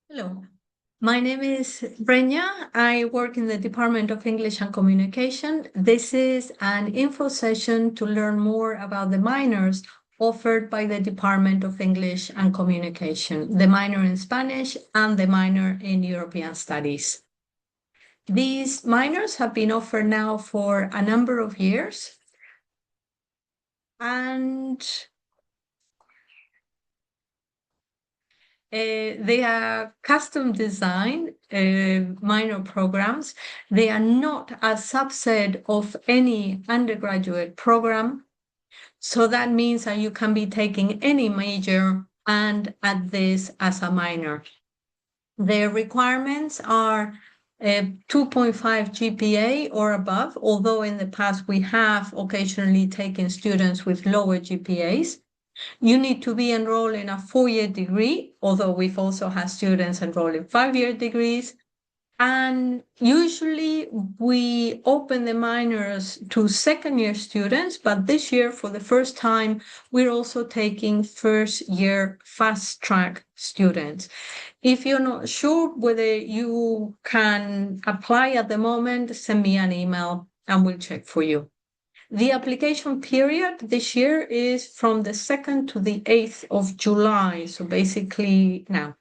Hello, my name is Renia. I work in the Department of English and Communication. This is an info session to learn more about the minors offered by the Department of English and Communication, the minor in Spanish and the minor in European Studies. These minors have been offered now for a number of years, and they are custom designed minor programs. They are not a subset of any undergraduate program. So that means that you can be taking any major and add this as a minor. The requirements are 2.5 GPA or above, although in the past we have occasionally taken students with lower GPAs. You need to be enrolled in a 4-year degree, although we've also had students enrolled in 5-year degrees. And usually we open the minors to second-year students, but this year, for the first time, we're also taking first-year fast-track students. If you're not sure whether you can apply at the moment, send me an email and we'll check for you. The application period this year is from the 2nd to the 8th of July, so basically now.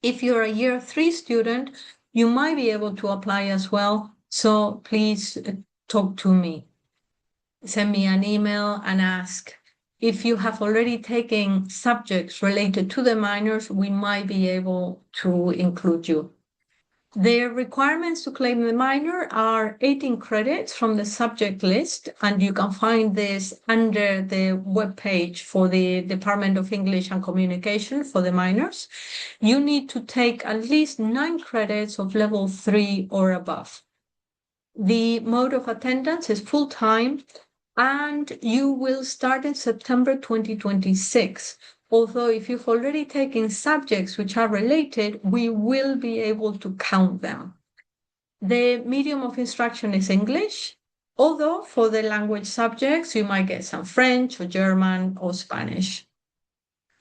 If you're a year 3 student, you might be able to apply as well, so please talk to me. Send me an email and ask. If you have already taken subjects related to the minors, we might be able to include you. The requirements to claim the minor are 18 credits from the subject list, and you can find this under the webpage for the Department of English and Communication for the minors. You need to take at least 9 credits of level 3 or above. The mode of attendance is full-time, and you will start in September 2026. Although if you've already taken subjects which are related, we will be able to count them. The medium of instruction is English, although for the language subjects, you might get some French or German or Spanish.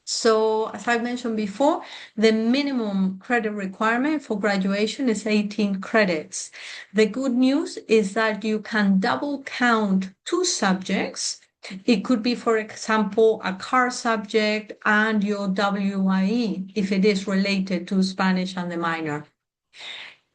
So as I mentioned before, the minimum credit requirement for graduation is 18 credits. The good news is that you can double count 2 subjects. It could be, for example, a car subject and your WIE if it is related to Spanish and the minor.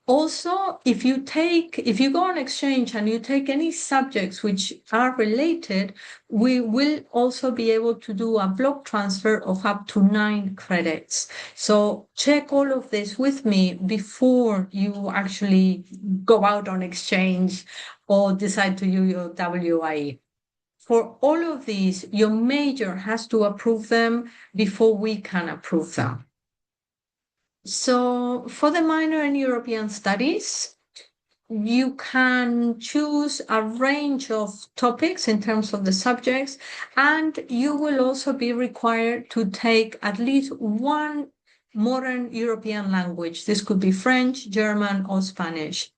Also, if you go on exchange and you take any subjects which are related, we will also be able to do a block transfer of up to 9 credits. So check all of this with me before you actually go out on exchange or decide to do your WIE. For all of these, your major has to approve them before we can approve them. So for the minor in European Studies, you can choose a range of topics in terms of the subjects, and you will also be required to take at least one modern European language. This could be French, German, or Spanish.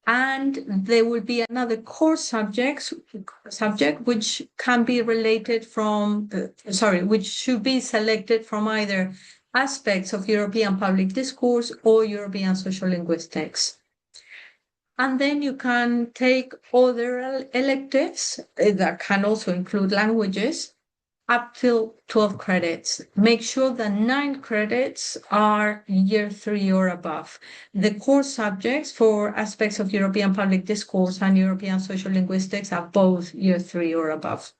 And there will be another core subject which can be related from, which should be selected from either aspects of European public discourse or European social linguistics. And then you can take other electives that can also include languages up till 12 credits. Make sure that 9 credits are year 3 or above. The core subjects for aspects of European public discourse and European social linguistics are both year 3 or above.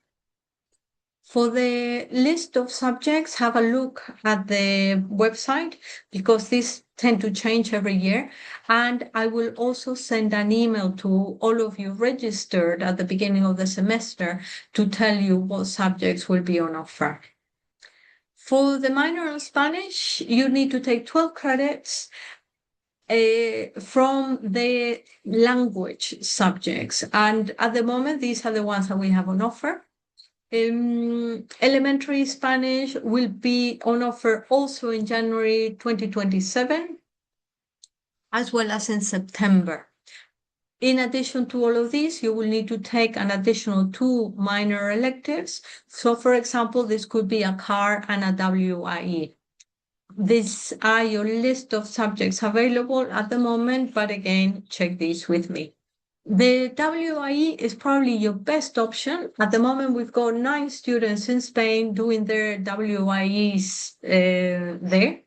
For the list of subjects, have a look at the website because these tend to change every year. And I will also send an email to all of you registered at the beginning of the semester to tell you what subjects will be on offer. For the minor in Spanish, you need to take 12 credits from the language subjects. And at the moment, these are the ones that we have on offer. Elementary Spanish will be on offer also in January 2027, as well as in September. In addition to all of these, you will need to take an additional 2 minor electives. So, for example, this could be a CAR and a WIE. These are your list of subjects available at the moment, but again, check these with me. The WIE is probably your best option. At the moment, we've got 9 students in Spain doing their WIEs there.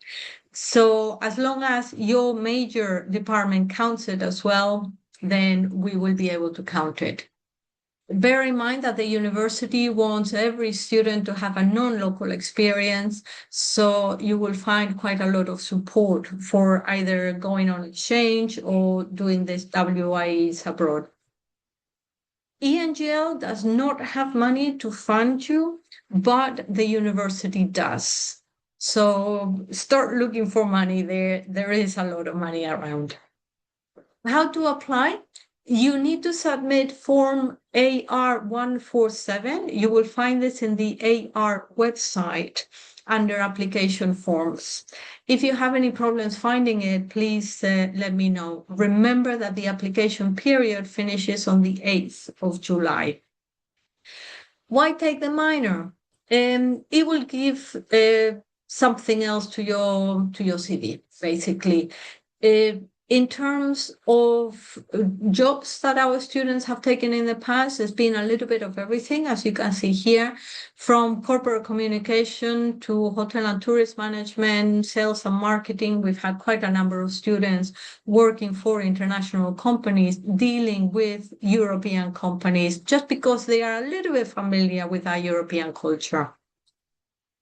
So as long as your major department counts it as well, then we will be able to count it. Bear in mind that the university wants every student to have a non-local experience, so you will find quite a lot of support for either going on exchange or doing this WIEs abroad. ENGL does not have money to fund you, but the university does. So start looking for money there. There is a lot of money around. How to apply? You need to submit form AR147. You will find this in the AR website under application forms. If you have any problems finding it, please let me know. Remember that the application period finishes on the 8th of July. Why take the minor? It will give something else to your CV, basically. In terms of jobs that our students have taken in the past, there's been a little bit of everything, as you can see here, from corporate communication to hotel and tourist management, sales and marketing. We've had quite a number of students working for international companies, dealing with European companies, just because they are a little bit familiar with our European culture.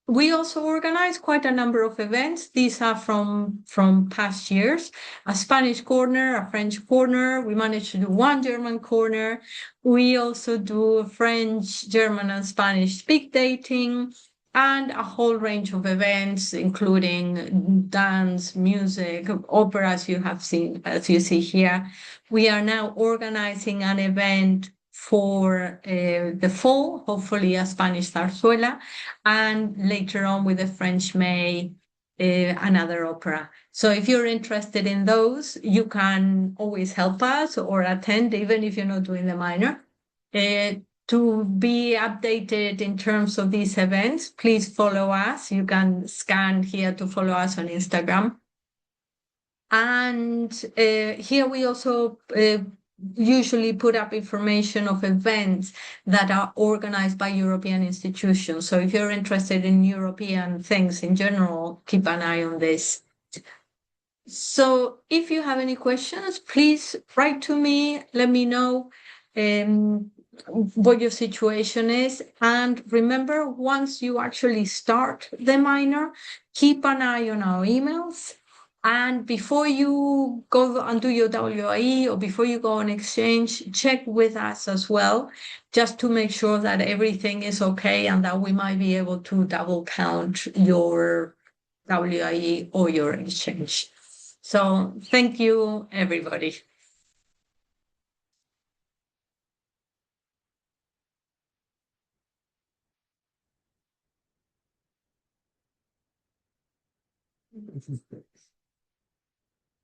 We also organize quite a number of events. These are from past years. A Spanish corner, a French corner. We managed to do one German corner. We also do French, German, and Spanish speed dating, and a whole range of events, including dance, music, opera, as you see here. We are now organizing an event for the fall, hopefully a Spanish zarzuela, and later on with the French May, another opera. So if you're interested in those, you can always help us or attend, even if you're not doing the minor. To be updated in terms of these events, please follow us. You can scan here to follow us on Instagram. And here we also usually put up information of events that are organized by European institutions. So if you're interested in European things in general, keep an eye on this. So if you have any questions, please write to me, let me know what your situation is. And remember, once you actually start the minor, keep an eye on our emails. And before you go and do your WIE or before you go on exchange, check with us as well, just to make sure that everything is okay and that we might be able to double count your WIE or your exchange. So thank you, everybody.